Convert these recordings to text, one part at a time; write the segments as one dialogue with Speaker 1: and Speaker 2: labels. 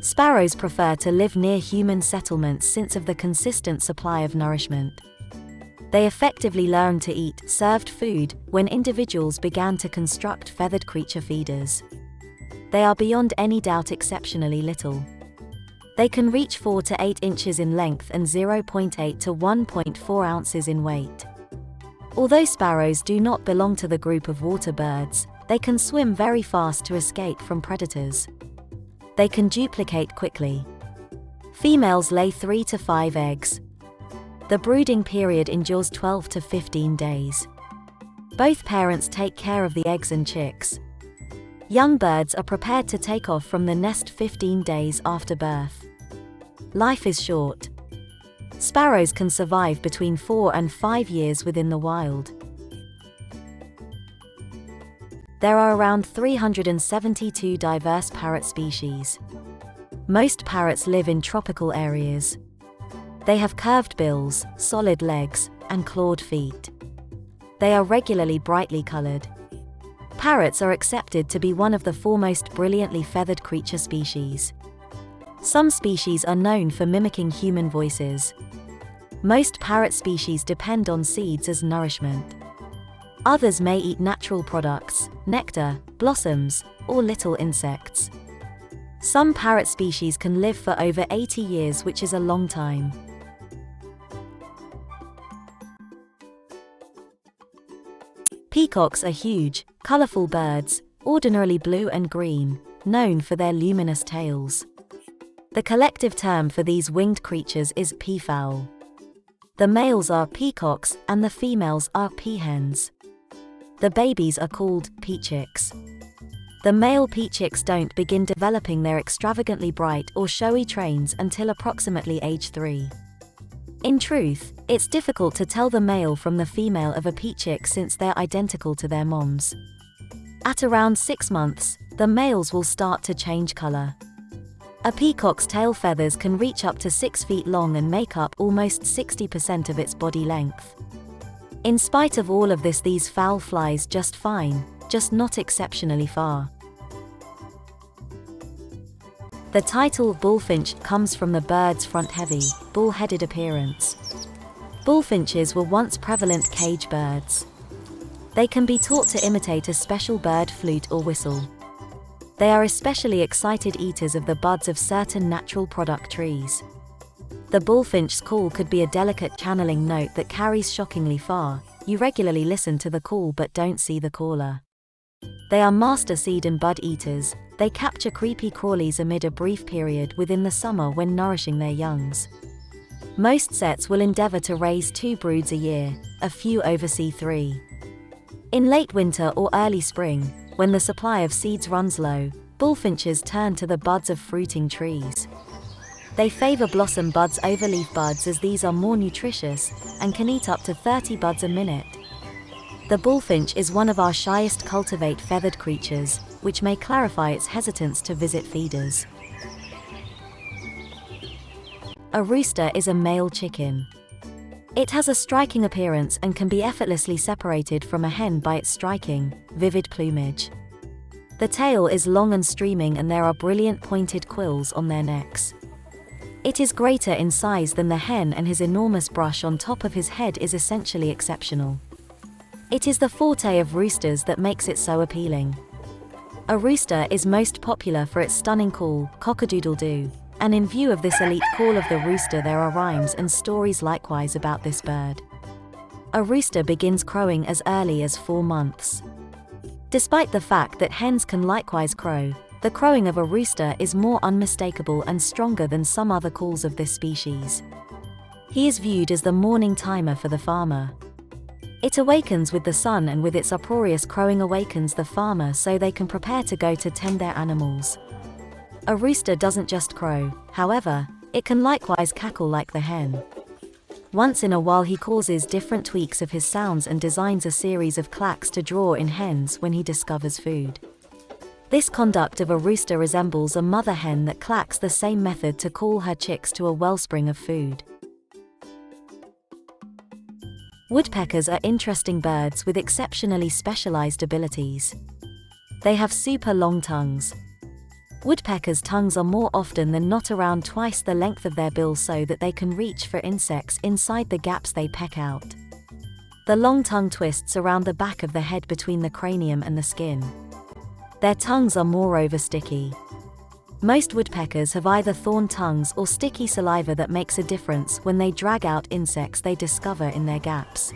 Speaker 1: Sparrows prefer to live near human settlements since of the consistent supply of nourishment. They effectively learned to eat served food when individuals began to construct feathered creature feeders. They are beyond any doubt exceptionally little. They can reach 4 to 8 inches in length and 0.8 to 1.4 ounces in weight. Although sparrows do not belong to the group of water birds, they can swim very fast to escape from predators. They can duplicate quickly. Females lay 3 to 5 eggs. The brooding period endures 12 to 15 days. Both parents take care of the eggs and chicks. Young birds are prepared to take off from the nest 15 days after birth. Life is short. Sparrows can survive between 4 and 5 years within the wild. There are around 372 diverse parrot species. Most parrots live in tropical areas. They have curved bills, solid legs, and clawed feet. They are regularly brightly colored. Parrots are accepted to be one of the foremost brilliantly feathered creature species. Some species are known for mimicking human voices. Most parrot species depend on seeds as nourishment. Others may eat natural products, nectar, blossoms, or little insects. Some parrot species can live for over 80 years, which is a long time. Peacocks are huge, colorful birds, ordinarily blue and green, known for their luminous tails. The collective term for these winged creatures is peafowl. The males are peacocks and the females are peahens. The babies are called peachicks. The male peachicks don't begin developing their extravagantly bright or showy trains until approximately age 3. In truth, it's difficult to tell the male from the female of a peachick since they're identical to their moms. At around 6 months, the males will start to change color. A peacock's tail feathers can reach up to 6 feet long and make up almost 60% of its body length. In spite of all of this, these fowl flies just fine, just not exceptionally far. The title bullfinch comes from the bird's front-heavy, bull-headed appearance. Bullfinches were once prevalent cage birds. They can be taught to imitate a special bird flute or whistle. They are especially excited eaters of the buds of certain natural product trees. The bullfinch's call could be a delicate channeling note that carries shockingly far. You regularly listen to the call but don't see the caller. They are master seed and bud eaters. They capture creepy crawlies amid a brief period within the summer when nourishing their youngs. Most sets will endeavor to raise 2 broods a year, a few oversee 3. In late winter or early spring, when the supply of seeds runs low, bullfinches turn to the buds of fruiting trees. They favor blossom buds over leaf buds as these are more nutritious and can eat up to 30 buds a minute. The bullfinch is one of our shyest cultivate feathered creatures, which may clarify its hesitance to visit feeders. A rooster is a male chicken. It has a striking appearance and can be effortlessly separated from a hen by its striking, vivid plumage. The tail is long and streaming and there are brilliant pointed quills on their necks. It is greater in size than the hen and his enormous brush on top of his head is essentially exceptional. It is the forte of roosters that makes it so appealing. A rooster is most popular for its stunning call, cock-a-doodle-doo, and in view of this elite call of the rooster there are rhymes and stories likewise about this bird. A rooster begins crowing as early as 4 months. Despite the fact that hens can likewise crow, the crowing of a rooster is more unmistakable and stronger than some other calls of this species. He is viewed as the morning timer for the farmer. It awakens with the sun and with its uproarious crowing awakens the farmer so they can prepare to go to tend their animals. A rooster doesn't just crow, however, it can likewise cackle like the hen. Once in a while he causes different tweaks of his sounds and designs a series of clacks to draw in hens when he discovers food. This conduct of a rooster resembles a mother hen that clacks the same method to call her chicks to a wellspring of food. Woodpeckers are interesting birds with exceptionally specialized abilities. They have super long tongues. Woodpeckers' tongues are more often than not around twice the length of their bill so that they can reach for insects inside the gaps they peck out. The long tongue twists around the back of the head between the cranium and the skin. Their tongues are moreover sticky. Most woodpeckers have either thorn tongues or sticky saliva that makes a difference when they drag out insects they discover in their gaps.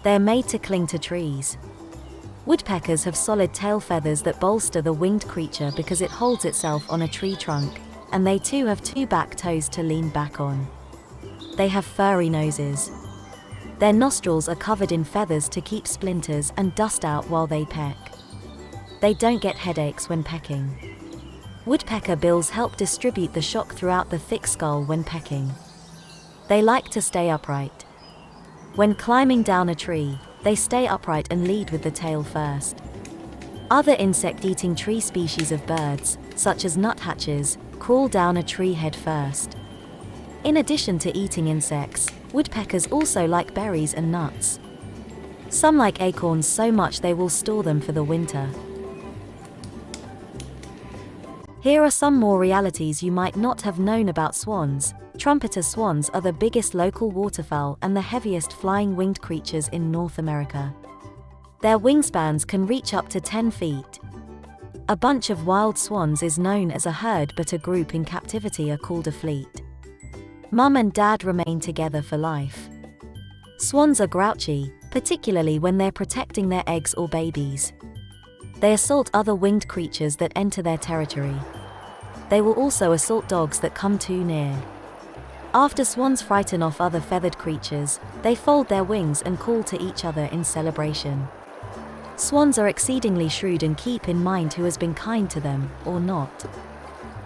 Speaker 1: They're made to cling to trees. Woodpeckers have solid tail feathers that bolster the winged creature because it holds itself on a tree trunk, and they too have two back toes to lean back on. They have furry noses. Their nostrils are covered in feathers to keep splinters and dust out while they peck. They don't get headaches when pecking. Woodpecker bills help distribute the shock throughout the thick skull when pecking. They like to stay upright. When climbing down a tree, they stay upright and lead with the tail first. Other insect-eating tree species of birds, such as nuthatches, crawl down a tree head first. In addition to eating insects, woodpeckers also like berries and nuts. Some like acorns so much they will store them for the winter. Here are some more realities you might not have known about swans. Trumpeter swans are the biggest local waterfowl and the heaviest flying winged creatures in North America. Their wingspans can reach up to 10 feet. A bunch of wild swans is known as a herd, but a group in captivity are called a fleet. Mum and dad remain together for life. Swans are grouchy, particularly when they're protecting their eggs or babies. They assault other winged creatures that enter their territory. They will also assault dogs that come too near. After swans frighten off other feathered creatures, they fold their wings and call to each other in celebration. Swans are exceedingly shrewd and keep in mind who has been kind to them, or not.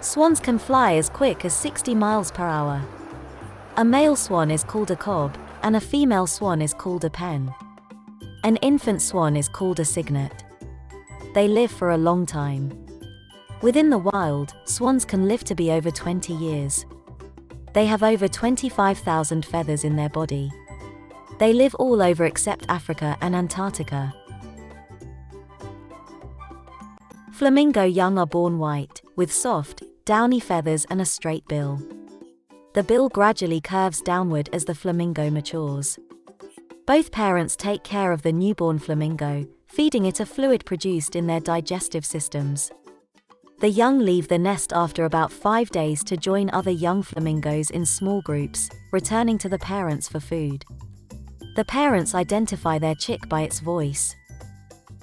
Speaker 1: Swans can fly as quick as 60 miles per hour. A male swan is called a cob, and a female swan is called a pen. An infant swan is called a cygnet. They live for a long time. Within the wild, swans can live to be over 20 years. They have over 25,000 feathers in their body. They live all over except Africa and Antarctica. Flamingo young are born white, with soft, downy feathers and a straight bill. The bill gradually curves downward as the flamingo matures. Both parents take care of the newborn flamingo, feeding it a fluid produced in their digestive systems. The young leave the nest after about 5 days to join other young flamingos in small groups, returning to the parents for food. The parents identify their chick by its voice.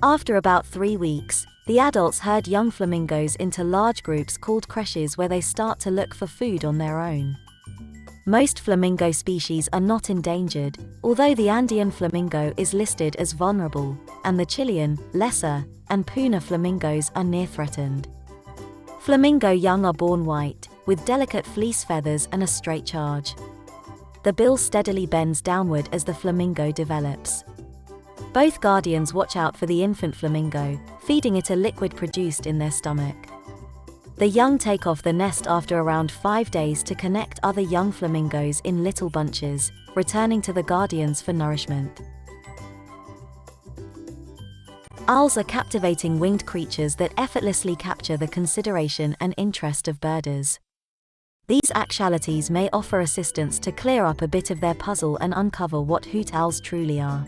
Speaker 1: After about 3 weeks, the adults herd young flamingos into large groups called creches where they start to look for food on their own. Most flamingo species are not endangered, although the Andean flamingo is listed as vulnerable, and the Chilean, lesser, and Puna flamingos are near threatened. Flamingo young are born white, with delicate fleece feathers and a straight charge. The bill steadily bends downward as the flamingo develops. Both guardians watch out for the infant flamingo, feeding it a liquid produced in their stomach. The young take off the nest after around 5 days to connect other young flamingos in little bunches, returning to the guardians for nourishment. Owls are captivating winged creatures that effortlessly capture the consideration and interest of birders. These actualities may offer assistance to clear up a bit of their puzzle and uncover what hoot owls truly are.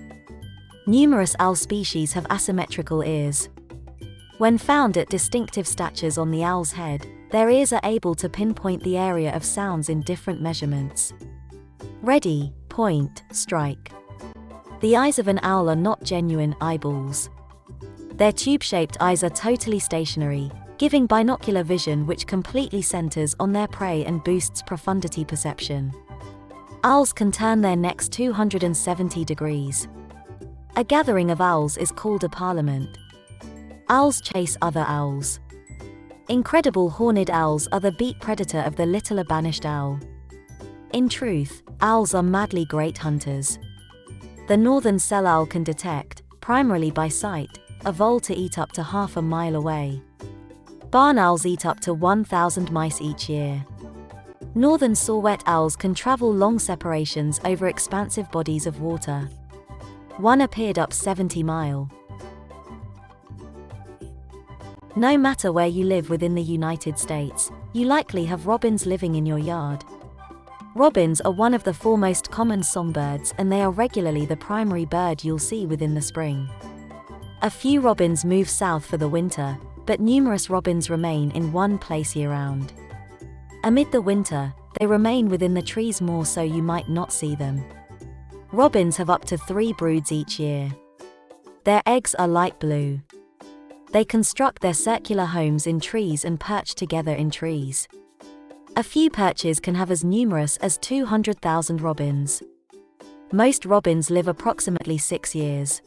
Speaker 1: Numerous owl species have asymmetrical ears. When found at distinctive statures on the owl's head, their ears are able to pinpoint the area of sounds in different measurements. Ready, point, strike. The eyes of an owl are not genuine eyeballs. Their tube-shaped eyes are totally stationary, giving binocular vision which completely centers on their prey and boosts profundity perception. Owls can turn their necks 270 degrees. A gathering of owls is called a parliament. Owls chase other owls. Incredible horned owls are the beat predator of the littler banished owl. In truth, owls are madly great hunters. The northern cell owl can detect, primarily by sight, a vole to eat up to half a mile away. Barn owls eat up to 1,000 mice each year. Northern saw-whet owls can travel long separations over expansive bodies of water. One appeared up 70 miles. No matter where you live within the United States, you likely have robins living in your yard. Robins are one of the four most common songbirds, and they are regularly the primary bird you'll see within the spring. A few robins move south for the winter, but numerous robins remain in one place year-round. Amid the winter, they remain within the trees more, so you might not see them. Robins have up to 3 broods each year. Their eggs are light blue. They construct their circular homes in trees and perch together in trees. A few perches can have as numerous as 200,000 robins. Most robins live approximately 6 years.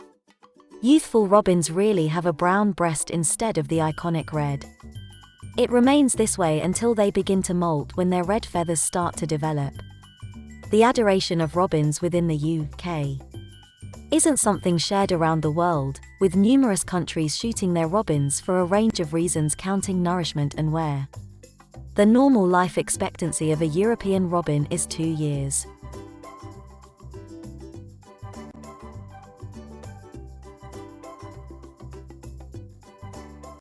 Speaker 1: Youthful robins really have a brown breast instead of the iconic red. It remains this way until they begin to molt, when their red feathers start to develop. The adoration of robins within the UK isn't something shared around the world, with numerous countries shooting their robins for a range of reasons, counting nourishment and wear. The normal life expectancy of a European robin is 2 years.